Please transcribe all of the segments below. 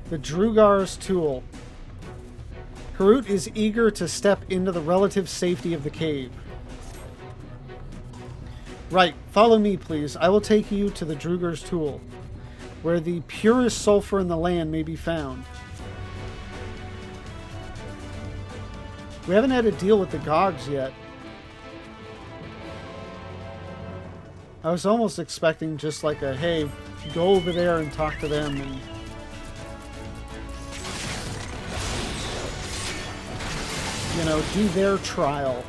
The Drugar's tool. Harut is eager to step into the relative safety of the cave. Right, follow me, please. I will take you to the Drugar's tool, where the purest sulfur in the land may be found. We haven't had to deal with the Gogs yet. I was almost expecting just like a, hey, go over there and talk to them and... you know, do their trial.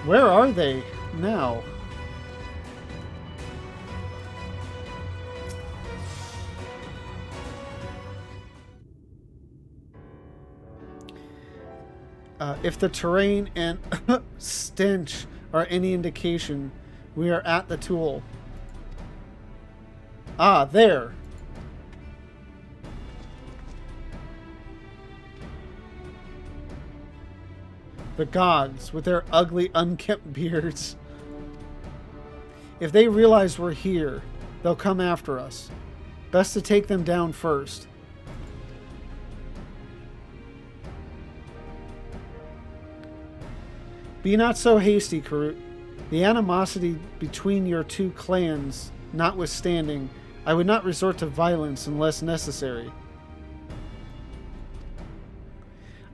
Where are they now? If the terrain and stench are any indication, we are at the tool. Ah, there. The gods, with their ugly, unkempt beards. If they realize we're here, they'll come after us. Best to take them down first. Be not so hasty, Karut. The animosity between your two clans notwithstanding, I would not resort to violence unless necessary.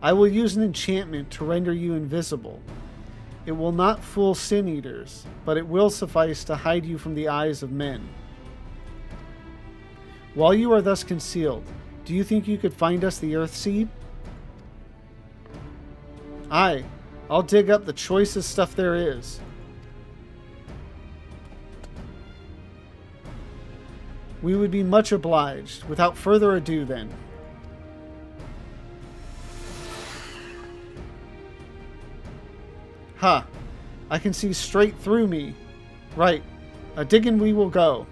I will use an enchantment to render you invisible. It will not fool sin eaters, but it will suffice to hide you from the eyes of men. While you are thus concealed, do you think you could find us the Earthseed? Aye, I'll dig up the choicest stuff there is. We would be much obliged. Without further ado, then. Ha! I can see straight through me. Right. A-diggin' we will go.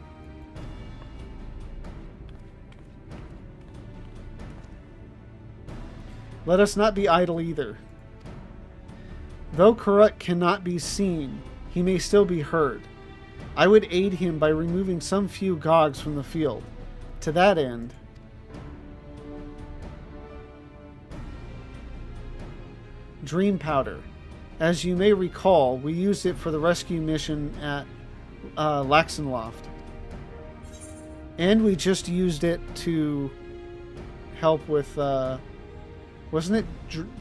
Let us not be idle either. Though Karut cannot be seen, he may still be heard. I would aid him by removing some few Gogs from the field. To that end... Dream Powder. As you may recall, we used it for the rescue mission at Laxenloft. And we just used it to help with... wasn't it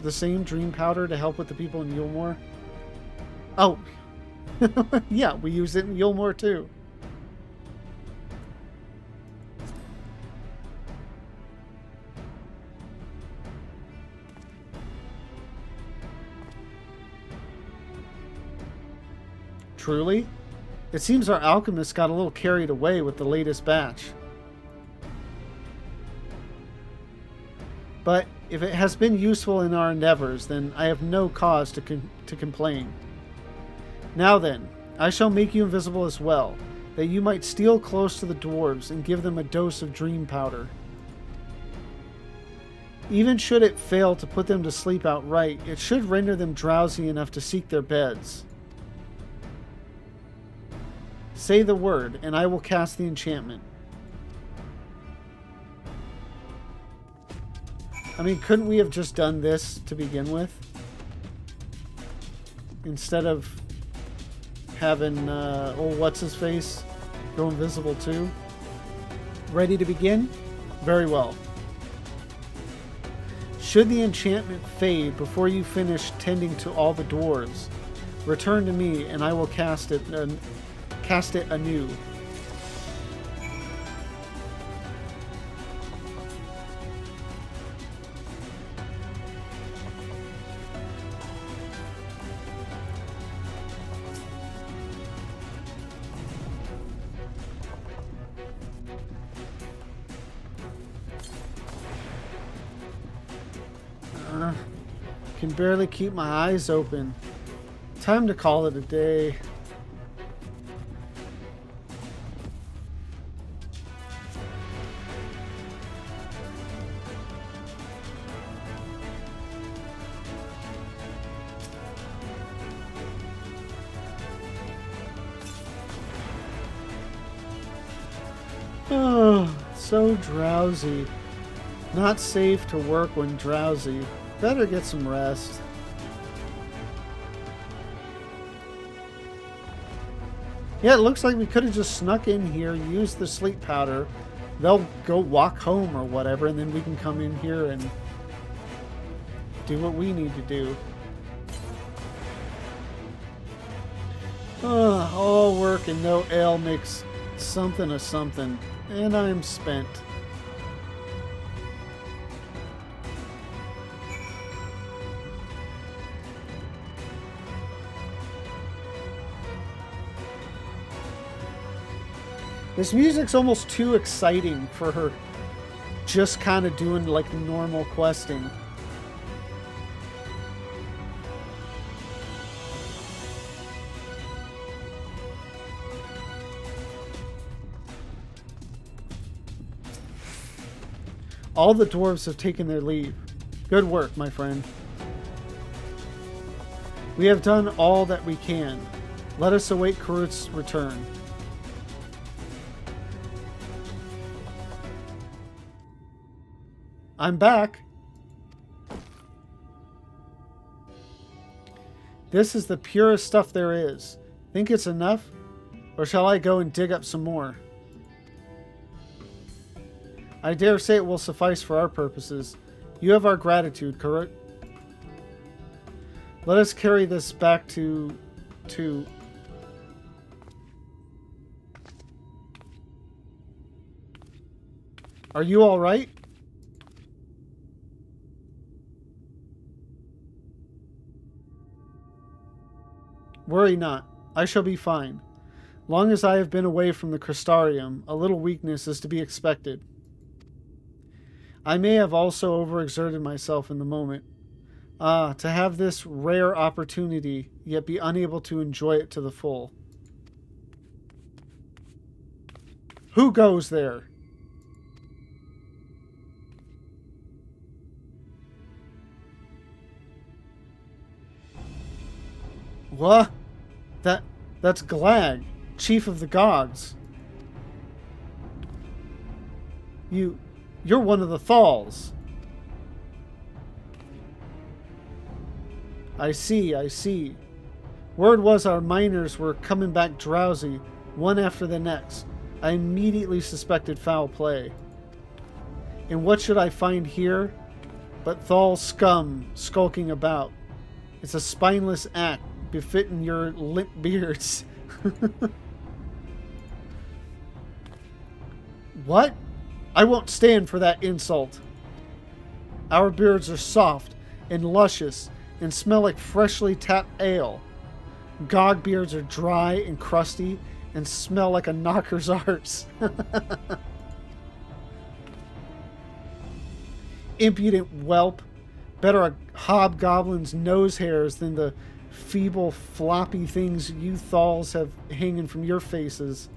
the same Dream Powder to help with the people in Yulmore? Oh, yeah, we used it in Yulmore too. Truly? It seems our alchemist got a little carried away with the latest batch. But if it has been useful in our endeavors, then I have no cause to complain. Now then, I shall make you invisible as well, that you might steal close to the dwarves and give them a dose of dream powder. Even should it fail to put them to sleep outright, it should render them drowsy enough to seek their beds. Say the word, and I will cast the enchantment. I mean, couldn't we have just done this to begin with? Instead of having, what's-his-face go invisible too? Ready to begin? Very well. Should the enchantment fade before you finish tending to all the dwarves, return to me and I will cast it anew. Can barely keep my eyes open. Time to call it a day. Oh, so drowsy. Not safe to work when drowsy. Better get some rest. Yeah, it looks like we could have just snuck in here, used the sleep powder. They'll go walk home or whatever, and then we can come in here and do what we need to do. All work and no ale makes something of something. And I'm spent. This music's almost too exciting for her just kind of doing like normal questing. All the dwarves have taken their leave. Good work, my friend. We have done all that we can. Let us await Karut's return. I'm back. This is the purest stuff there is. Think it's enough? Or shall I go and dig up some more? I dare say it will suffice for our purposes. You have our gratitude, Karut. Let us carry this back to... Are you all right? Worry not. I shall be fine. Long as I have been away from the crystarium, a little weakness is to be expected. I may have also overexerted myself in the moment. Ah, to have this rare opportunity, yet be unable to enjoy it to the full. Who goes there? What? That's Glag, chief of the Gogs. You're one of the Thalls. I see. Word was our miners were coming back drowsy, one after the next. I immediately suspected foul play. And what should I find here but Thal scum skulking about? It's a spineless act befitting your limp beards. What? I won't stand for that insult. Our beards are soft and luscious and smell like freshly tapped ale. Gog beards are dry and crusty and smell like a knocker's arse. Impudent whelp. Better a hobgoblin's nose hairs than the feeble, floppy things you Thalls have hanging from your faces.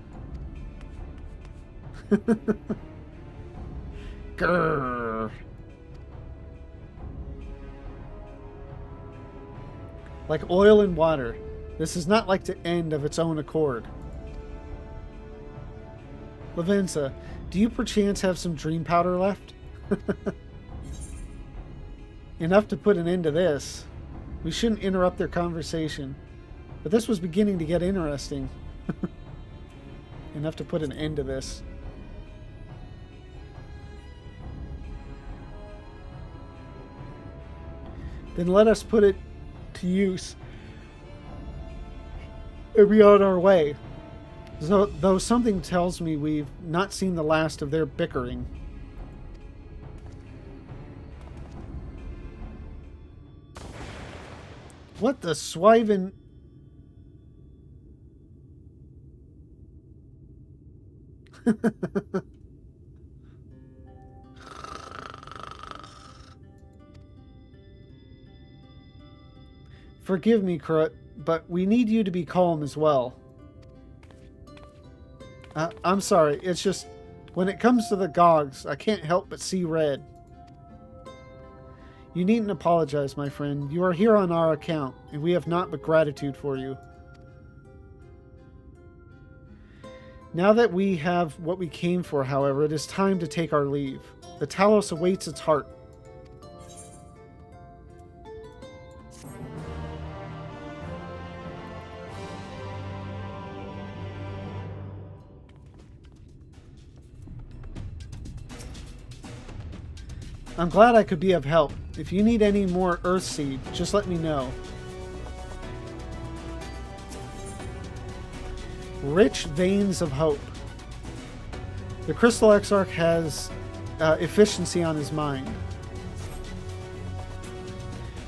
Grrr. Like oil and water, this is not like to end of its own accord. Lavenza, do you perchance have some dream powder left? Enough to put an end to this. We shouldn't interrupt their conversation. But this was beginning to get interesting. Enough to put an end to this. Then let us put it to use and be on our way. Though something tells me we've not seen the last of their bickering. What the swiven... Forgive me, Krut, but we need you to be calm as well. I'm sorry, it's just, when it comes to the Gogs, I can't help but see red. You needn't apologize, my friend. You are here on our account, and we have naught but gratitude for you. Now that we have what we came for, however, it is time to take our leave. The Talos awaits its heart. I'm glad I could be of help. If you need any more Earthseed, just let me know. Rich veins of hope. The Crystal Exarch has efficiency on his mind.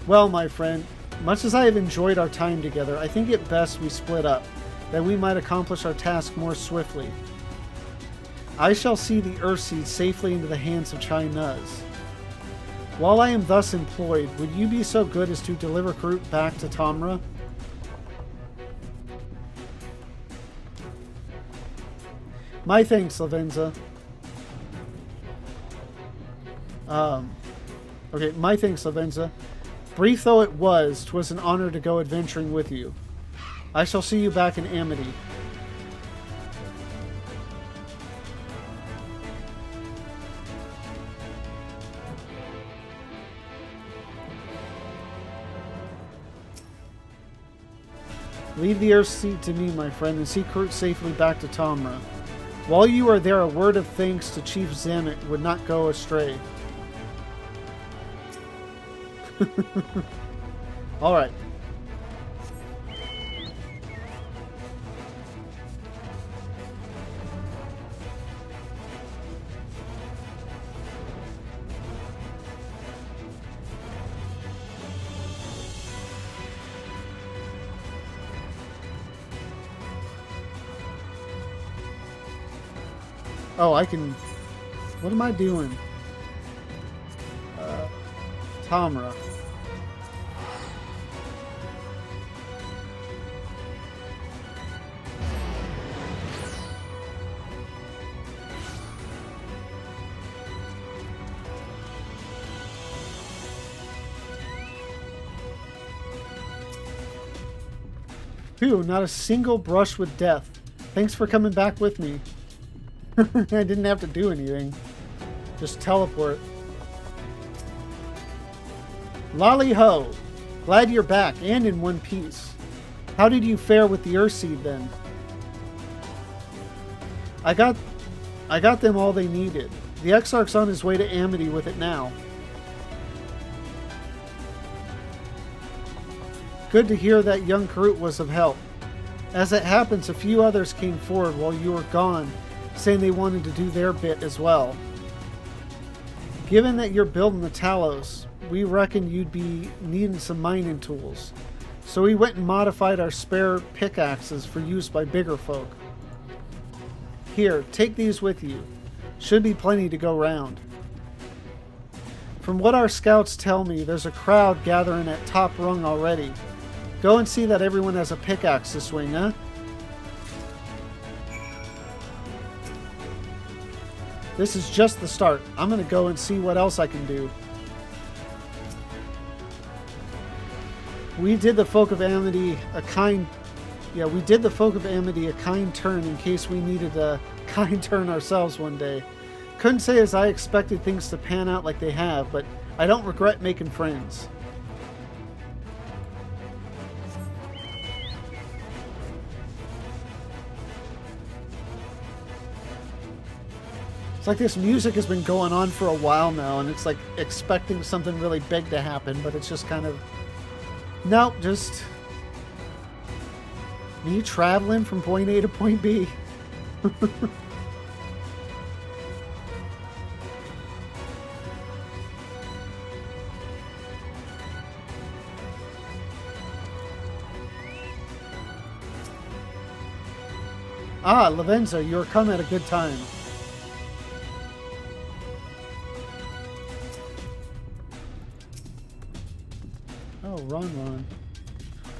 Well, my friend, much as I have enjoyed our time together, I think it best we split up, that we might accomplish our task more swiftly. I shall see the Earthseed safely into the hands of Chai Nuz. While I am thus employed, would you be so good as to deliver Krut back to Tomra? My thanks, Lavenza. Okay, my thanks, Lavenza. Brief though it was, 'twas an honor to go adventuring with you. I shall see you back in Amity. Leave the Earthseed to me, my friend, and see Krut safely back to Tomra. While you are there, a word of thanks to Chief Zamet would not go astray. Alright. Oh, I can... What am I doing? Tomra. Phew, not a single brush with death. Thanks for coming back with me. I didn't have to do anything. Just teleport. Lolly ho! Glad you're back, and in one piece. How did you fare with the Earthseed then? I got them all they needed. The Exarch's on his way to Amity with it now. Good to hear that young Krut was of help. As it happens, a few others came forward while you were gone, saying they wanted to do their bit as well. Given that you're building the Talos, we reckon you'd be needing some mining tools. So we went and modified our spare pickaxes for use by bigger folk. Here, take these with you. Should be plenty to go round. From what our scouts tell me, there's a crowd gathering at Top Rung already. Go and see that everyone has a pickaxe to swing, huh? This is just the start. I'm gonna go and see what else I can do. We did the folk of Amity a kind turn in case we needed a kind turn ourselves one day. Couldn't say as I expected things to pan out like they have, but I don't regret making friends. It's like this music has been going on for a while now, and it's like expecting something really big to happen, but it's just kind of... Nope, just... me traveling from point A to point B. Ah, Lavenza, you're come at a good time. Oh, Ron.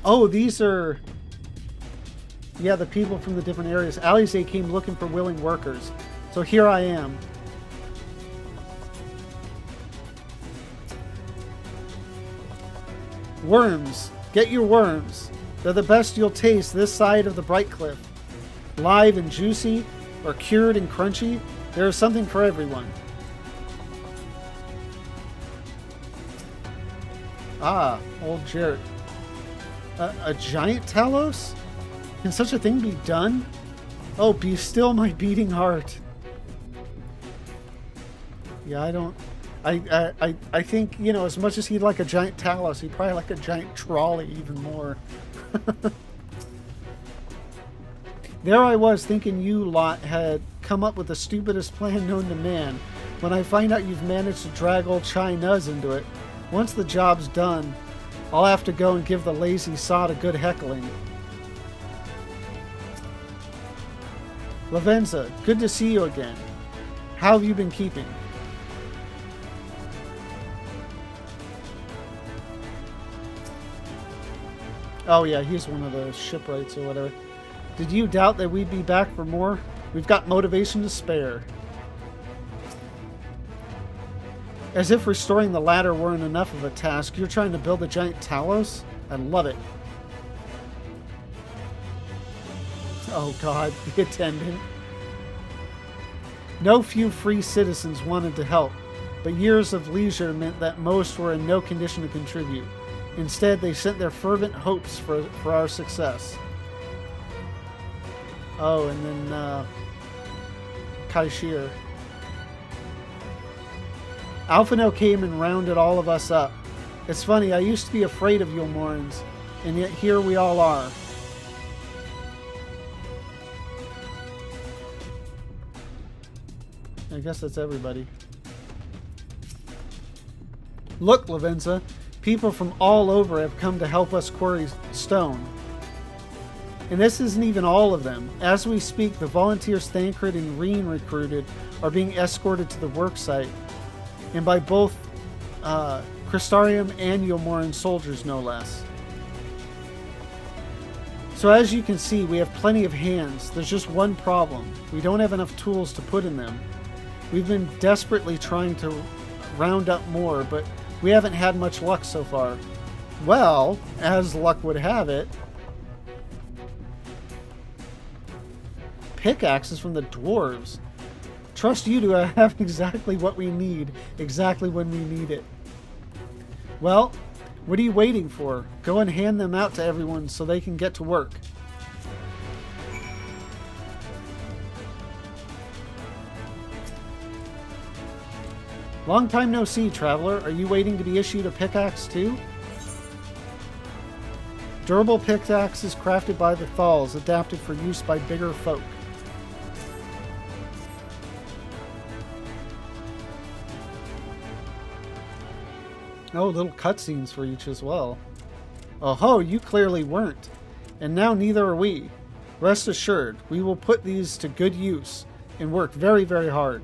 Oh, these are... Yeah, the people from the different areas. Alize came looking for willing workers. So here I am. Worms. Get your worms. They're the best you'll taste this side of the Bright Cliff. Live and juicy, or cured and crunchy, there is something for everyone. Ah, old Jarrett. A giant Talos? Can such a thing be done? Oh, be still my beating heart. Yeah, I don't... I think, you know, as much as he'd like a giant Talos, he'd probably like a giant trolley even more. There I was thinking you lot had come up with the stupidest plan known to man, when I find out you've managed to drag old Chai Nuz into it. Once the job's done, I'll have to go and give the lazy sod a good heckling. Lavenza, good to see you again. How have you been keeping? Oh yeah, he's one of the shipwrights or whatever. Did you doubt that we'd be back for more? We've got motivation to spare. As if restoring the ladder weren't enough of a task, you're trying to build a giant Talos? I love it. Oh god, the attendant. No few free citizens wanted to help, but years of leisure meant that most were in no condition to contribute. Instead, they sent their fervent hopes for our success. Oh, and then Kaishir. Alphino came and rounded all of us up. It's funny, I used to be afraid of Yulmorans, and yet here we all are. I guess that's everybody. Look, Lavenza. People from all over have come to help us quarry stone. And this isn't even all of them. As we speak, the volunteers Thancred and Reen recruited are being escorted to the worksite, and by both Crystarium and Yulmoran soldiers, no less. So as you can see, we have plenty of hands. There's just one problem. We don't have enough tools to put in them. We've been desperately trying to round up more, but we haven't had much luck so far. Well, as luck would have it, pickaxes from the Dwarves. Trust you to have exactly what we need, exactly when we need it. Well, what are you waiting for? Go and hand them out to everyone so they can get to work. Long time no see, traveler. Are you waiting to be issued a pickaxe too? Durable pickaxes crafted by the Thals, adapted for use by bigger folk. Oh, little cutscenes for each as well. Oh ho, you clearly weren't. And now neither are we. Rest assured, we will put these to good use and work very, very hard.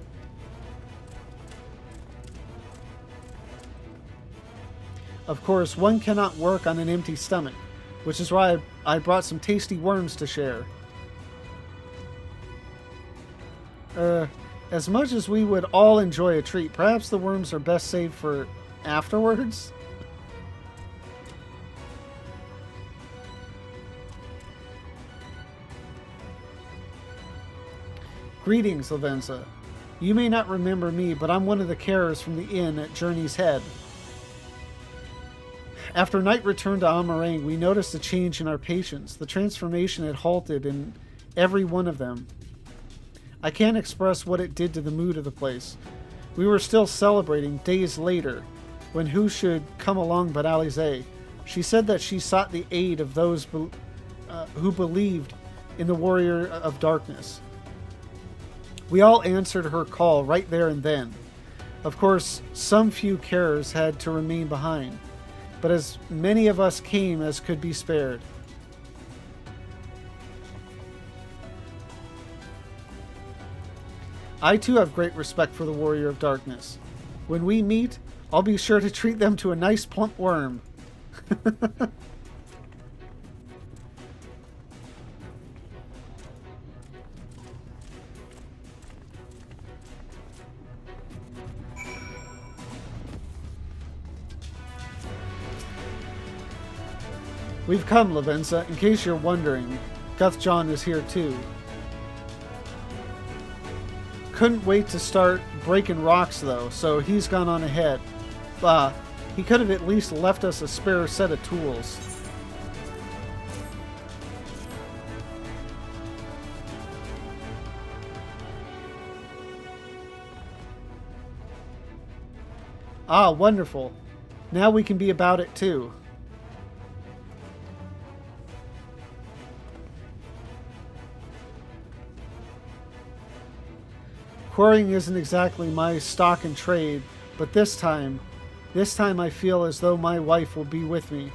Of course, one cannot work on an empty stomach, which is why I brought some tasty worms to share. As much as we would all enjoy a treat, perhaps the worms are best saved for afterwards? Greetings, Lavenza. You may not remember me, but I'm one of the carers from the inn at Journey's Head. After night return to Amarang, we noticed a change in our patients. The transformation had halted in every one of them. I can't express what it did to the mood of the place. We were still celebrating days later, when who should come along but Alize. She said that she sought the aid of those who believed in the Warrior of Darkness. We all answered her call right there and then. Of course, some few carers had to remain behind, but as many of us came as could be spared. I too have great respect for the Warrior of Darkness. When we meet, I'll be sure to treat them to a nice plump worm. We've come, Lavenza. In case you're wondering, Guthjohn is here too. Couldn't wait to start breaking rocks though, so he's gone on ahead. He could have at least left us a spare set of tools. Ah, wonderful. Now we can be about it too. Quarrying isn't exactly my stock and trade, but this time I feel as though my wife will be with me,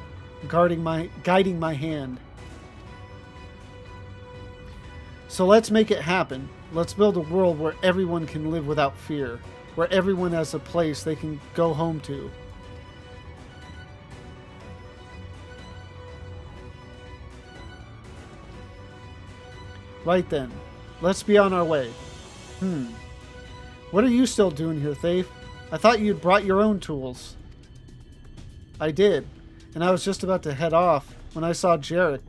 guiding my hand. So let's make it happen. Let's build a world where everyone can live without fear, where everyone has a place they can go home to. Right then, let's be on our way. What are you still doing here, Thafe? I thought you'd brought your own tools. I did, and I was just about to head off when I saw Jarek.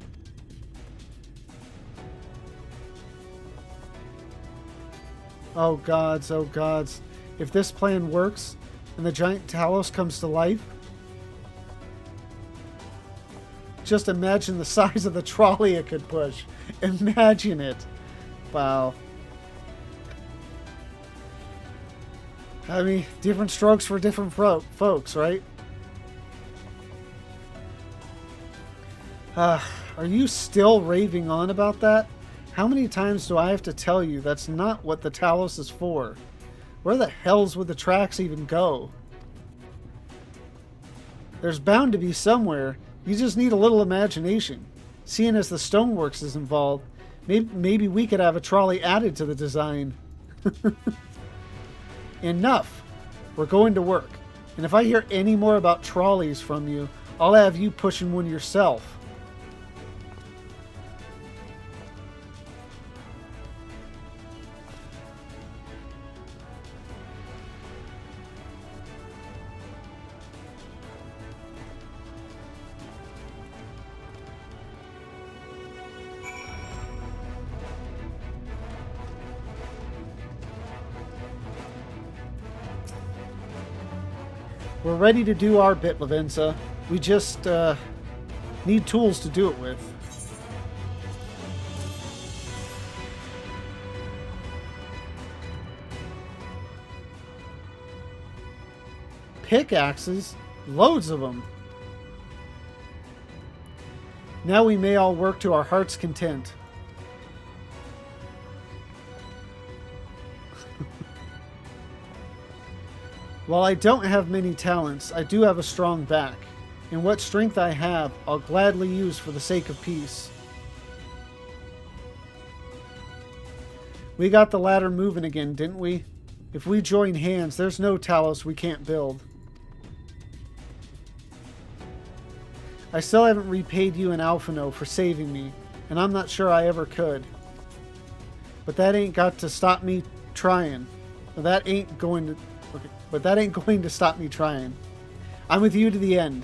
Oh gods, oh gods. If this plan works, and the giant Talos comes to life, just imagine the size of the trolley it could push. Imagine it. Wow. I mean, different strokes for different folks, right? Are you still raving on about that? How many times do I have to tell you that's not what the Talos is for? Where the hells would the tracks even go? There's bound to be somewhere. You just need a little imagination. Seeing as the stoneworks is involved, maybe we could have a trolley added to the design. Enough. We're going to work. And if I hear any more about trolleys from you, I'll have you pushing one yourself. We're ready to do our bit, Lavenza. We just need tools to do it with. Pickaxes? Loads of them. Now we may all work to our heart's content. While I don't have many talents, I do have a strong back, and what strength I have, I'll gladly use for the sake of peace. We got the ladder moving again, didn't we? If we join hands, there's no Talos we can't build. I still haven't repaid you and Alphino for saving me, and I'm not sure I ever could. But that ain't got to stop me trying. That ain't going to... Okay. But that ain't going to stop me trying. I'm with you to the end.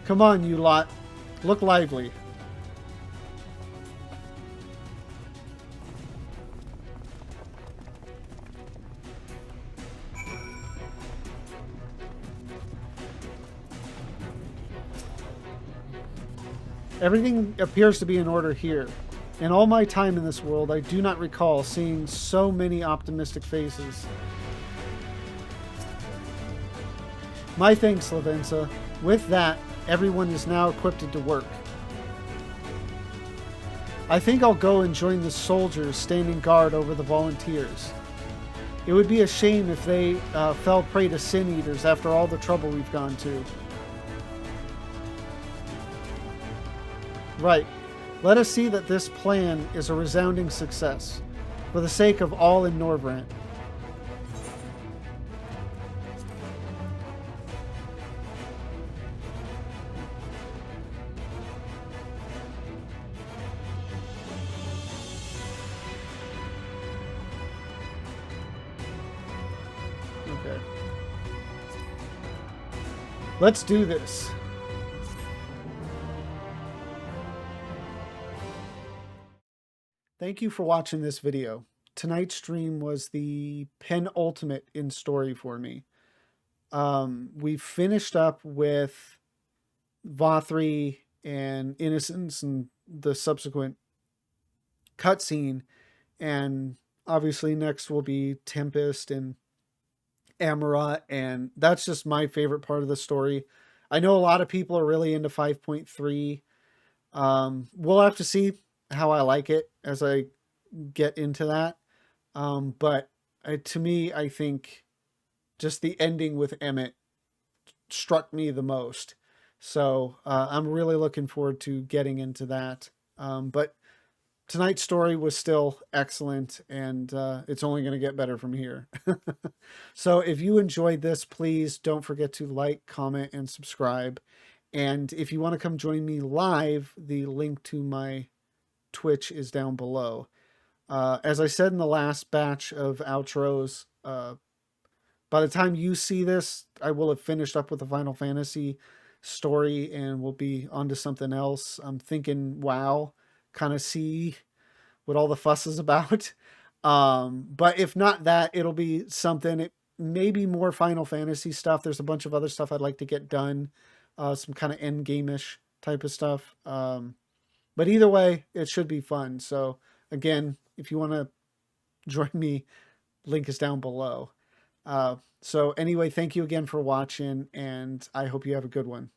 Come on, you lot. Look lively. Everything appears to be in order here. In all my time in this world, I do not recall seeing so many optimistic faces. My thanks, Lavenza. With that, everyone is now equipped to work. I think I'll go and join the soldiers standing guard over the volunteers. It would be a shame if they fell prey to sin eaters after all the trouble we've gone to. Right. Let us see that this plan is a resounding success, for the sake of all in Norvrant. Let's do this. Thank you for watching this video. Tonight's stream was the penultimate in story for me. We finished up with Vothri and Innocence and the subsequent cutscene, and obviously next will be Tempest and Amarat, and that's just my favorite part of the story. I know a lot of people are really into 5.3. We'll have to see how I like it as I get into that. But to me, I think just the ending with Emmett struck me the most. So I'm really looking forward to getting into that. But tonight's story was still excellent, and it's only going to get better from here. So if you enjoyed this, please don't forget to like, comment, and subscribe. And if you want to come join me live, the link to my Twitch is down below. As I said in the last batch of outros, by the time you see this, I will have finished up with the Final Fantasy story and we'll be on to something else. I'm thinking WoW, kind of see what all the fuss is about. But if not that, it'll be something, maybe more Final Fantasy stuff. There's a bunch of other stuff I'd like to get done, some kind of end game-ish type of stuff. But either way, it should be fun. So again, if you want to join me, link is down below. So anyway, thank you again for watching, and I hope you have a good one.